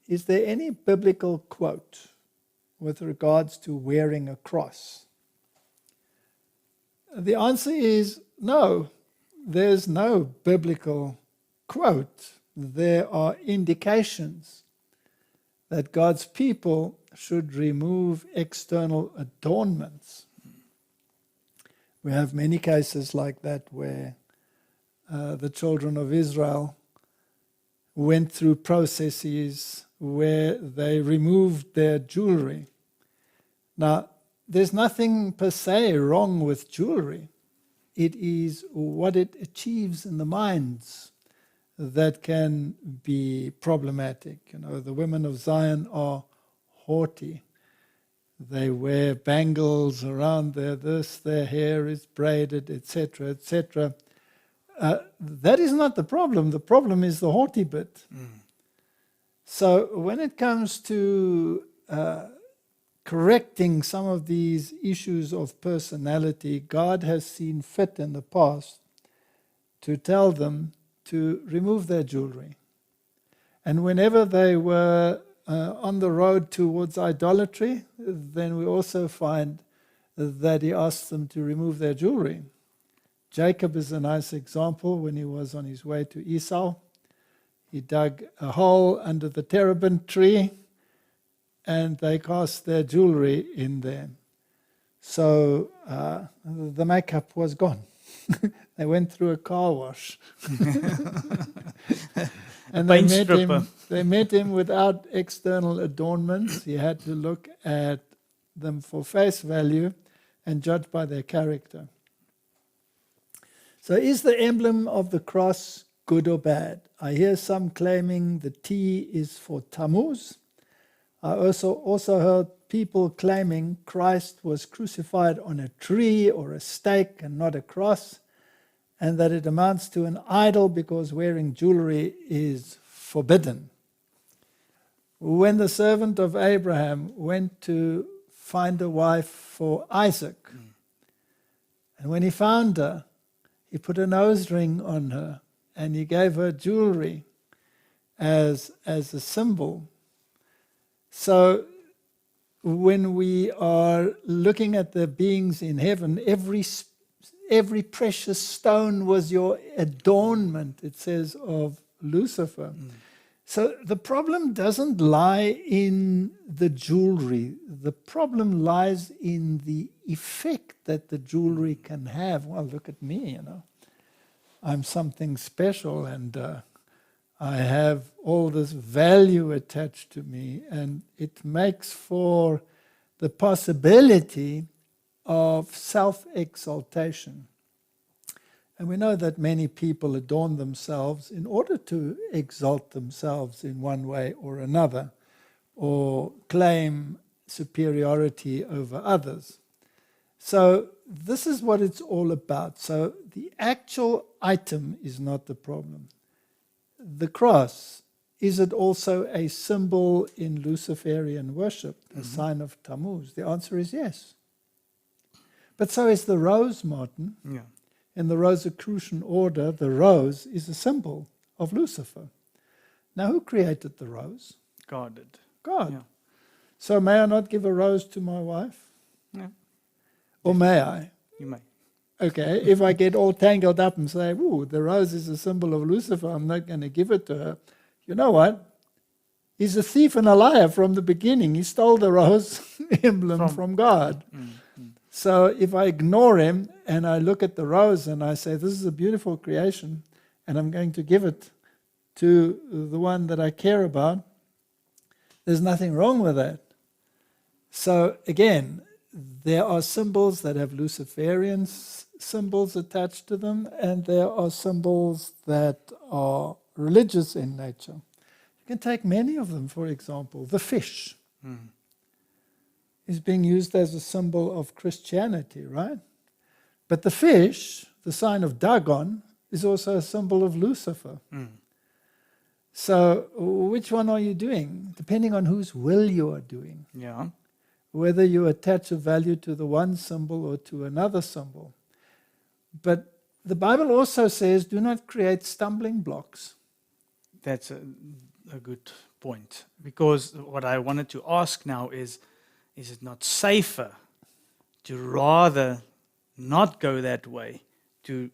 is there any biblical quote with regards to wearing a cross? The answer is no. There's no biblical quote. There are indications that God's people should remove external adornments. We have many cases like that where the children of Israel went through processes where they removed their jewelry. Now, there's nothing per se wrong with jewelry. It is what it achieves in the minds that can be problematic. You know, the women of Zion are haughty. They wear bangles around their hair is braided, etc., etc. That is not the problem. The problem is the haughty bit. So when it comes to correcting some of these issues of personality, God has seen fit in the past to tell them to remove their jewelry. And whenever they were on the road towards idolatry, then we also find that he asked them to remove their jewelry. Jacob is a nice example. When he was on his way to Esau, he dug a hole under the terebinth tree and they cast their jewelry in there. So the makeup was gone. They went through a car wash. And they met him without external adornments. He had to look at them for face value and judge by their character. So is the emblem of the cross good or bad? I hear some claiming the T is for Thammuz. I also heard people claiming Christ was crucified on a tree or a stake and not a cross, and that it amounts to an idol because wearing jewelry is forbidden. When the servant of Abraham went to find a wife for Isaac, and when he found her, he put a nose ring on her and he gave her jewelry as a symbol. So when we are looking at the beings in heaven, every precious stone was your adornment, it says, of Lucifer. So the problem doesn't lie in the jewelry. The problem lies in the effect that the jewelry can have. Well, look at me, you know. I'm something special and I have all this value attached to me, and it makes for the possibility of self-exaltation. And we know that many people adorn themselves in order to exalt themselves in one way or another, or claim superiority over others. So this is what it's all about. So the actual item is not the problem. The cross, is it also a symbol in Luciferian worship, a sign of Thammuz? The answer is yes. But so is the rose, Martin. Yeah. In the Rosicrucian order, the rose is a symbol of Lucifer. Now, who created the rose? God did. God. Yeah. So may I not give a rose to my wife? No. Or may I? You may. Okay, if I get all tangled up and say, ooh, the rose is a symbol of Lucifer, I'm not going to give it to her. You know what? He's a thief and a liar from the beginning. He stole the rose emblem from God. So if I ignore him and I look at the rose and I say, this is a beautiful creation and I'm going to give it to the one that I care about, there's nothing wrong with that. So again, there are symbols that have Luciferian symbols attached to them, and there are symbols that are religious in nature. You can take many of them, for example. The fish is being used as a symbol of Christianity, right? But the fish, the sign of Dagon, is also a symbol of Lucifer. So which one are you doing? Depending on whose will you are doing. Yeah. Whether you attach a value to the one symbol or to another symbol. But the Bible also says, do not create stumbling blocks. That's a good point, because what I wanted to ask now is it not safer to rather not go that way to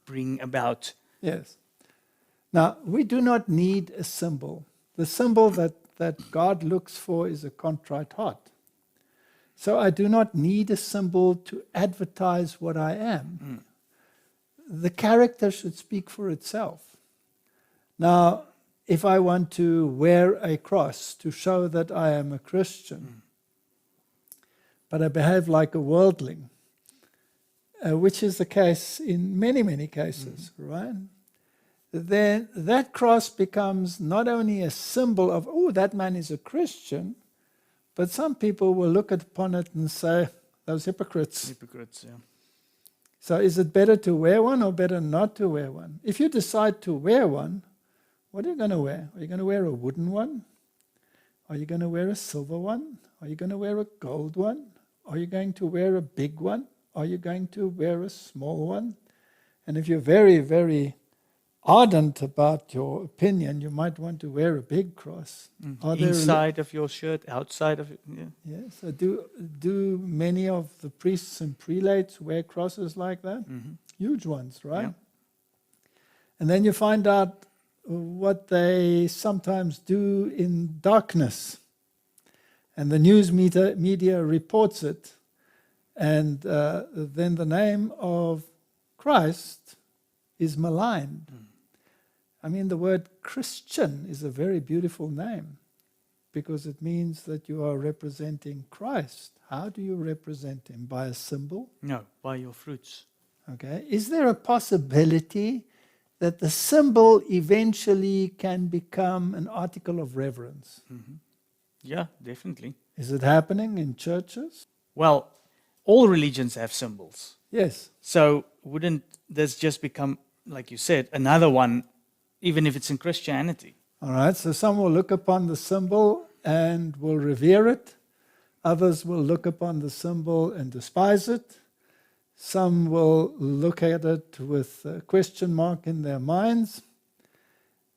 bring about? Yes. Now, we do not need a symbol. The symbol that God looks for is a contrite heart. So I do not need a symbol to advertise what I am. The character should speak for itself. Now, if I want to wear a cross to show that I am a Christian, but I behave like a worldling, which is the case in many, many cases, right? Then that cross becomes not only a symbol of, oh, that man is a Christian, but some people will look upon it and say, those hypocrites. Hypocrites, yeah. So is it better to wear one or better not to wear one? If you decide to wear one, what are you going to wear? Are you going to wear a wooden one? Are you going to wear a silver one? Are you going to wear a gold one? Are you going to wear a big one? Are you going to wear a small one? And if you're very, very ardent about your opinion, you might want to wear a big cross. Inside of your shirt, outside of it. Yeah. Yeah, so do many of the priests and prelates wear crosses like that? Huge ones, right? Yeah. And then you find out what they sometimes do in darkness. And the news media reports it. And then the name of Christ is maligned. I mean, the word Christian is a very beautiful name because it means that you are representing Christ. How do you represent him? By a symbol? No, by your fruits. Okay. Is there a possibility that the symbol eventually can become an article of reverence? Yeah, definitely. Is it happening in churches? Well, all religions have symbols. Yes. So wouldn't this just become, like you said, another one, even if it's in Christianity? All right, so some will look upon the symbol and will revere it. Others will look upon the symbol and despise it. Some will look at it with a question mark in their minds.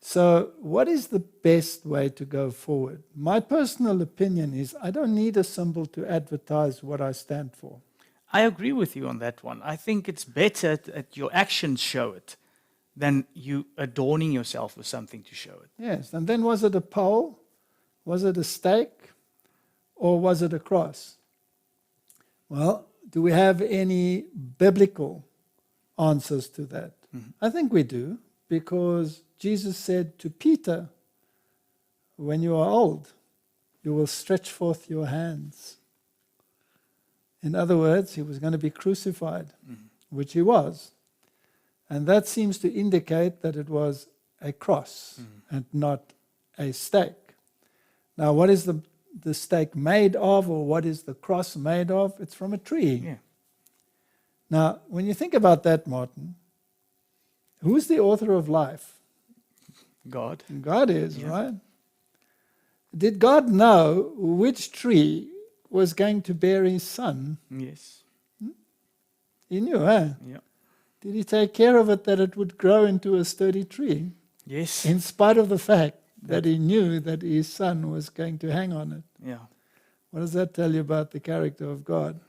So what is the best way to go forward? My personal opinion is I don't need a symbol to advertise what I stand for. I agree with you on that one. I think it's better that your actions show it than you adorning yourself with something to show it. Yes, and then was it a pole? Was it a stake? Or was it a cross? Well, do we have any biblical answers to that? I think we do, because Jesus said to Peter, when you are old, you will stretch forth your hands. In other words, he was going to be crucified, which he was. And that seems to indicate that it was a cross and not a stake. Now, what is the stake made of, or what is the cross made of? It's from a tree. Yeah. Now, when you think about that, Martin, who's the author of life? God. God is, right? Did God know which tree was going to bear his son? Yes. He knew, eh? Yeah. Did he take care of it that it would grow into a sturdy tree? Yes. In spite of the fact that he knew that his son was going to hang on it. Yeah. What does that tell you about the character of God?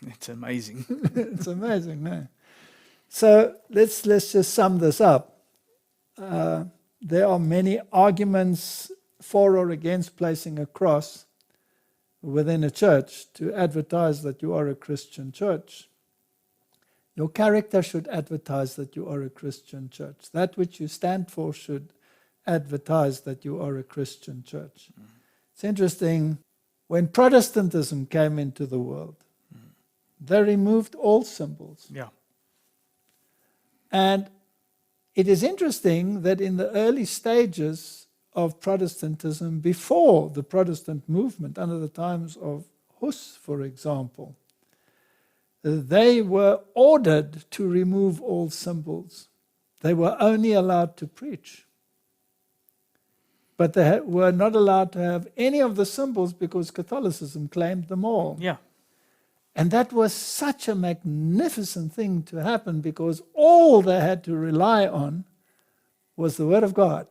It's amazing. It's amazing, no? So let's just sum this up. There are many arguments for or against placing a cross within a church to advertise that you are a Christian church. Your character should advertise that you are a Christian church. That which you stand for should advertise that you are a Christian church. It's interesting, when Protestantism came into the world, they removed all symbols. Yeah. And it is interesting that in the early stages of Protestantism, before the Protestant movement, under the times of Hus, for example, they were ordered to remove all symbols. They were only allowed to preach. But they were not allowed to have any of the symbols because Catholicism claimed them all. Yeah. And that was such a magnificent thing to happen because all they had to rely on was the Word of God.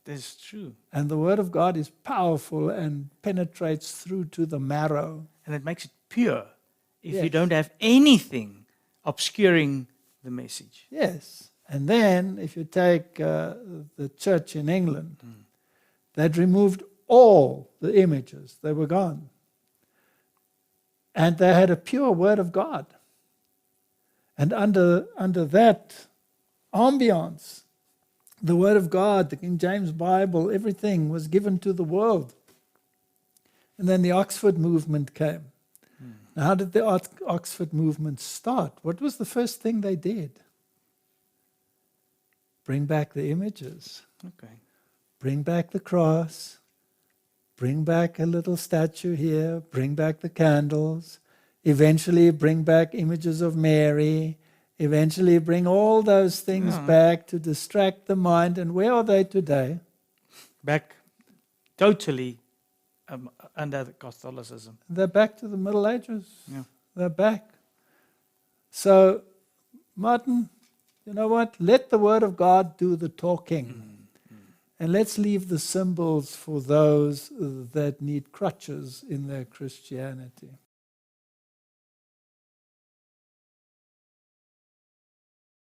is true. And the Word of God is powerful and penetrates through to the marrow. And it makes it pure if you Yes. don't have anything obscuring the message. Yes. And then if you take the church in England, they'd removed all the images. They were gone. And they had a pure Word of God. And under that ambience, the Word of God, the King James Bible, everything was given to the world. And then the Oxford movement came. Now, how did the Oxford movement start? What was the first thing they did? Bring back the images. Okay. Bring back the cross. Bring back a little statue here. Bring back the candles. Eventually bring back images of Mary. Eventually bring all those things back to distract the mind. And where are they today? Back totally under the Catholicism. They're back to the Middle Ages. Yeah. They're back. So, Martin, you know what? Let the Word of God do the talking. And let's leave the symbols for those that need crutches in their Christianity.